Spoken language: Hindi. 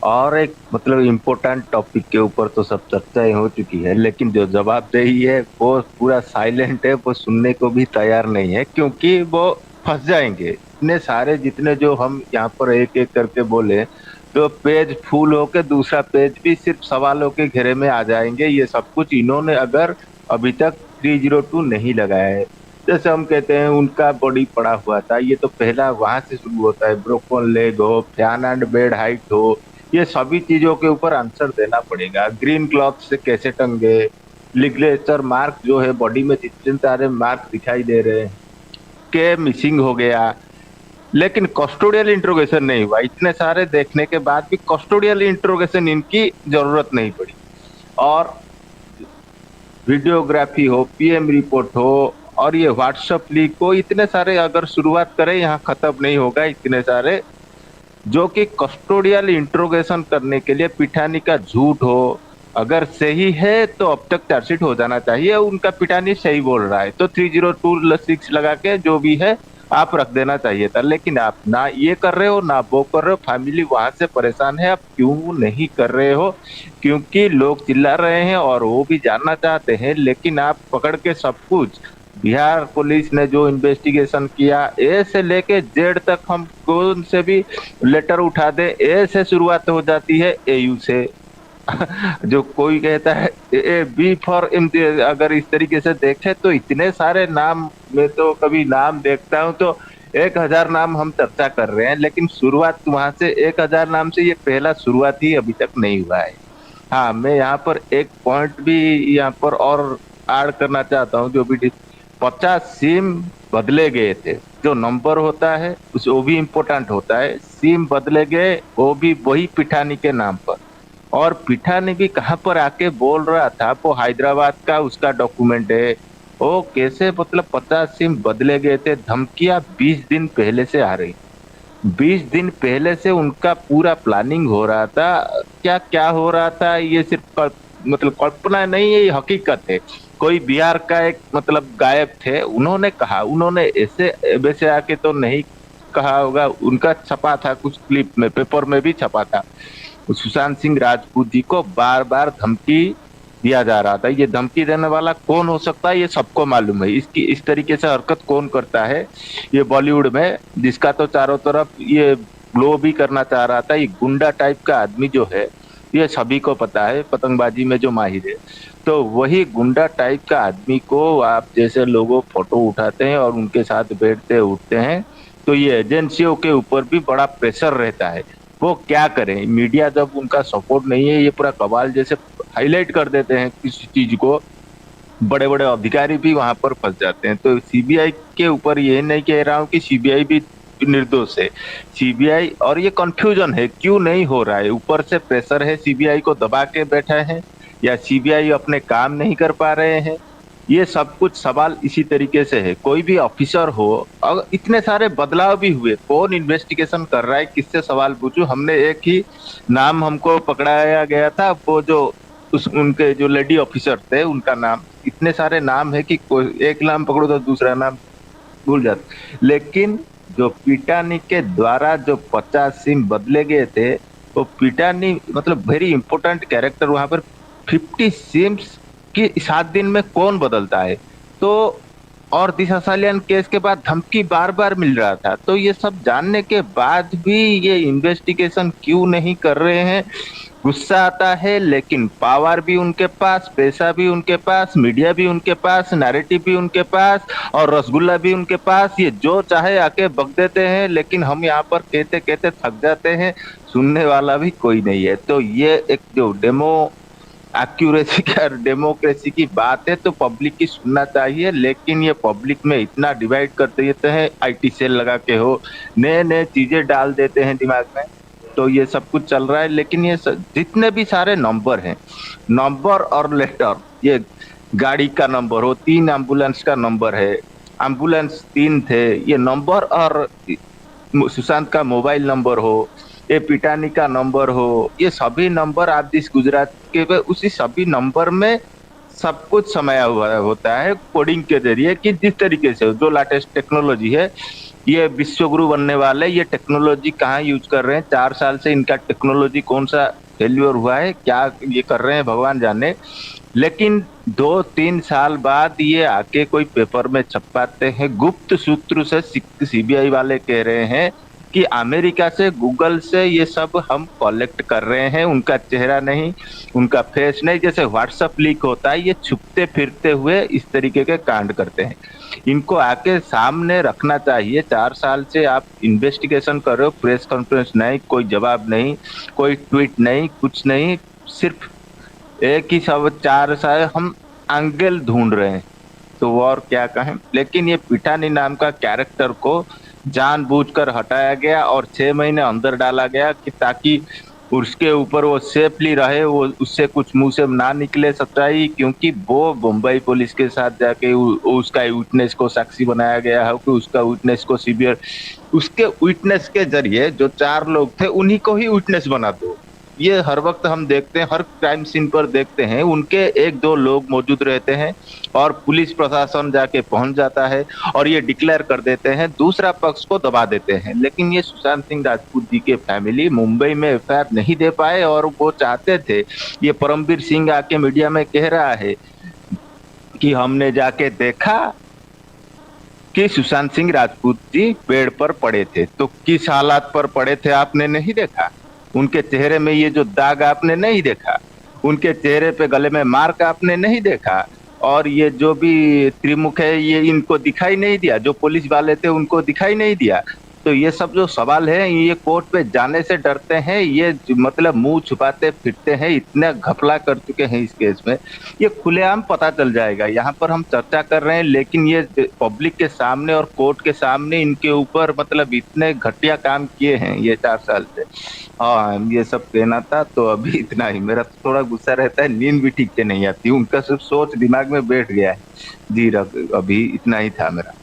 और एक मतलब इम्पोर्टेंट टॉपिक के ऊपर तो सब चर्चाएं हो चुकी है, लेकिन जो जवाबदेही है वो पूरा साइलेंट है, वो सुनने को भी तैयार नहीं है, क्योंकि वो फंस जाएंगे। इतने सारे जितने जो हम यहाँ पर एक एक करके बोले, तो पेज फुल होके दूसरा पेज भी सिर्फ सवालों के घेरे में आ जाएंगे। ये सब कुछ इन्होंने अगर अभी तक 302 नहीं लगाया है। जैसे हम कहते हैं उनका बॉडी पड़ा हुआ था, ये तो पहला वहां से शुरू होता है, ब्रोकन लेग हो, फैन एंड बेड हाइट हो, ये सभी चीजों के ऊपर आंसर देना पड़ेगा। ग्रीन क्लॉथ से कैसे टंगे, लिगलेचर मार्क जो है बॉडी में जितने सारे मार्क दिखाई दे रहे हैं, के मिसिंग हो गया, लेकिन कस्टोडियल इंट्रोगेशन नहीं हुआ। इतने सारे देखने के बाद भी कस्टोडियल इंट्रोगेशन इनकी जरूरत नहीं पड़ी। और वीडियोग्राफी हो, पीएम रिपोर्ट हो, और ये व्हाट्सएप लीक हो, इतने सारे अगर शुरुआत करें यहाँ खत्म नहीं होगा। इतने सारे जो कि कस्टोडियल इंट्रोगेशन करने के लिए पिठानी का झूठ हो, अगर सही है तो अब तक चार्जशीट हो जाना चाहिए। उनका पिठानी सही बोल रहा है तो 302 लगा के जो भी है आप रख देना चाहिए था, लेकिन आप ना ये कर रहे हो ना वो कर रहे हो। फैमिली वहां से परेशान है, आप क्यों नहीं कर रहे हो? क्योंकि लोग चिल्ला रहे हैं और वो भी जानना चाहते हैं, लेकिन आप पकड़ के सब कुछ, बिहार पुलिस ने जो इन्वेस्टिगेशन किया ए से लेके जेड तक, हम कौन से भी लेटर उठा दे, ए से शुरुआत हो जाती है, एयू से। जो कोई कहता है ए बी फॉर इम्तियाज, अगर इस तरीके से देखे तो इतने सारे नाम, मैं तो कभी नाम देखता हूँ तो 1000 नाम हम चर्चा कर रहे हैं, लेकिन शुरुआत वहां से 1000 नाम से ये पहला शुरुआत ही अभी तक नहीं हुआ है। हाँ, मैं यहाँ पर एक पॉइंट भी यहाँ पर और ऐड करना चाहता हूँ। जो भी 50 सिम बदले गए थे, जो नंबर होता है उस वो भी इम्पोर्टेंट होता है। सिम बदले गए वो भी वही पिठानी के नाम पर, और पिठानी भी कहाँ पर आके बोल रहा था वो हैदराबाद का उसका डॉक्यूमेंट है। वो कैसे मतलब 50 सिम बदले गए थे? धमकियां 20 दिन पहले से आ रही, 20 दिन पहले से उनका पूरा प्लानिंग हो रहा था। क्या क्या हो रहा था ये सिर्फ मतलब कल्पना नहीं है, ये हकीकत है। कोई बिहार का एक मतलब गायब थे, उन्होंने कहा, उन्होंने ऐसे वैसे आके तो नहीं कहा होगा, उनका छपा था कुछ क्लिप में, पेपर में भी छपा था। सुशांत सिंह राजपूत जी को बार बार धमकी दिया जा रहा था। ये धमकी देने वाला कौन हो सकता है ये सबको मालूम है। इसकी इस तरीके से हरकत कौन करता है ये बॉलीवुड में, जिसका तो चारों तरफ ये ग्लो भी करना चाह रहा था। ये गुंडा टाइप का आदमी जो है ये सभी को पता है, पतंगबाजी में जो माहिर है। तो वही गुंडा टाइप का आदमी को आप जैसे लोगों फोटो उठाते हैं और उनके साथ बैठते उठते हैं, तो ये एजेंसियों के ऊपर भी बड़ा प्रेशर रहता है। वो क्या करें, मीडिया जब उनका सपोर्ट नहीं है, ये पूरा कबाल जैसे हाईलाइट कर देते हैं किसी चीज को, बड़े बड़े अधिकारी भी वहां पर फंस जाते हैं। तो सीबीआई के ऊपर ये नहीं कह रहा हूँ कि सीबीआई भी निर्दोष है, सीबीआई, और ये कंफ्यूजन है क्यों नहीं हो रहा है। ऊपर से प्रेशर है, सीबीआई को दबा के बैठे हैं, या सीबीआई अपने काम नहीं कर पा रहे हैं? ये सब कुछ सवाल इसी तरीके से है। कोई भी ऑफिसर हो, और इतने सारे बदलाव भी हुए, कौन इन्वेस्टिगेशन कर रहा है, किससे सवाल पूछूं? हमने एक ही नाम हमको पकड़ाया गया था, वो जो उस उनके जो लेडी ऑफिसर थे उनका नाम, इतने सारे नाम है कि कोई एक नाम पकड़ो तो दूसरा नाम भूल जाते। लेकिन जो पिटानी के द्वारा जो 50 सिम बदले गए थे, वो पिटानी मतलब वेरी इंपॉर्टेंट कैरेक्टर वहां पर। 50 सिम्स कि 7 दिन में कौन बदलता है? तो और दिशा सालियान केस के बाद धमकी बार बार मिल रहा था, तो ये सब जानने के बाद भी ये इन्वेस्टिगेशन क्यों नहीं कर रहे हैं? गुस्सा आता है, लेकिन पावर भी उनके पास, पैसा भी उनके पास, मीडिया भी उनके पास, नैरेटिव भी उनके पास, और रसगुल्ला भी उनके पास। ये जो चाहे आके बक देते हैं, लेकिन हम यहाँ पर कहते कहते थक जाते हैं, सुनने वाला भी कोई नहीं है। तो ये एक जो एक्यूरेसी का डेमोक्रेसी की बात है, तो पब्लिक की सुनना चाहिए। लेकिन ये पब्लिक में इतना डिवाइड कर देते हैं, आईटी सेल लगा के हो, नए नए चीजें डाल देते हैं दिमाग में, तो ये सब कुछ चल रहा है। लेकिन ये जितने भी सारे नंबर हैं, नंबर और लेटर, ये गाड़ी का नंबर हो, 3 एम्बुलेंस का नंबर है, एम्बुलेंस 3 थे, ये नंबर, और सुशांत का मोबाइल नंबर हो, ये पिटानी का नंबर हो, ये सभी नंबर आप जिस गुजरात के उसी सभी नंबर में सब कुछ समाया हुआ होता है कोडिंग के जरिए, कि जिस तरीके से जो लेटेस्ट टेक्नोलॉजी है ये विश्वगुरु बनने वाले, ये टेक्नोलॉजी कहाँ यूज कर रहे हैं, 4 साल से इनका टेक्नोलॉजी कौन सा फेल्यूर हुआ है, क्या ये कर रहे हैं भगवान जाने। लेकिन 2-3 साल बाद ये आके कोई पेपर में छपाते हैं, गुप्त सूत्र से सीबीआई वाले कह रहे हैं कि अमेरिका से, गूगल से ये सब हम कलेक्ट कर रहे हैं, उनका चेहरा नहीं, उनका फेस नहीं, जैसे व्हाट्सएप लीक होता है, ये छुपते फिरते हुए इस तरीके के कांड करते हैं। इनको आके सामने रखना चाहिए। 4 साल से आप इन्वेस्टिगेशन कर रहे हो, प्रेस कॉन्फ्रेंस नहीं, कोई जवाब नहीं, कोई ट्वीट नहीं, कुछ नहीं, सिर्फ एक ही सब 4 साल हम एंगल ढूंढ रहे हैं, तो वो और क्या कहें। लेकिन ये पिठानी नाम का कैरेक्टर को जानबूझकर हटाया गया और 6 महीने अंदर डाला गया कि ताकि उसके ऊपर वो सेफली रहे, वो उससे कुछ मुंह से ना निकले सच्चाई, क्योंकि वो मुंबई पुलिस के साथ जाके उसका विटनेस को साक्षी बनाया गया है कि उसका विटनेस को सीवियर, उसके विटनेस के जरिए जो 4 लोग थे उन्हीं को ही विटनेस बना दो। ये हर वक्त हम देखते हैं, हर क्राइम सीन पर देखते हैं, उनके 1-2 लोग मौजूद रहते हैं और पुलिस प्रशासन जाके पहुंच जाता है और ये डिक्लेयर कर देते हैं, दूसरा पक्ष को दबा देते हैं। लेकिन ये सुशांत सिंह राजपूत जी के फैमिली मुंबई में एफआईआर नहीं दे पाए और वो चाहते थे। ये परमवीर सिंह आके मीडिया में कह रहा है कि हमने जाके देखा कि सुशांत सिंह राजपूत जी पेड़ पर पड़े थे, तो किस हालात पर पड़े थे आपने नहीं देखा, उनके चेहरे में ये जो दाग आपने नहीं देखा, उनके चेहरे पे गले में मार्क आपने नहीं देखा, और ये जो भी त्रिमुख है ये इनको दिखाई नहीं दिया, जो पुलिस वाले थे उनको दिखाई नहीं दिया। तो ये सब जो सवाल है ये कोर्ट पे जाने से डरते हैं, ये मतलब मुंह छुपाते फिरते हैं, इतने घपला कर चुके हैं इस केस में, ये खुलेआम पता चल जाएगा। यहाँ पर हम चर्चा कर रहे हैं लेकिन ये पब्लिक के सामने और कोर्ट के सामने इनके ऊपर मतलब इतने घटिया काम किए हैं ये 4 साल से। हाँ, ये सब कहना था, तो अभी इतना ही। मेरा तो थोड़ा गुस्सा रहता है, नींद भी ठीक से नहीं आती, उनका सिर्फ सोच दिमाग में बैठ गया है। जी, अभी इतना ही था मेरा।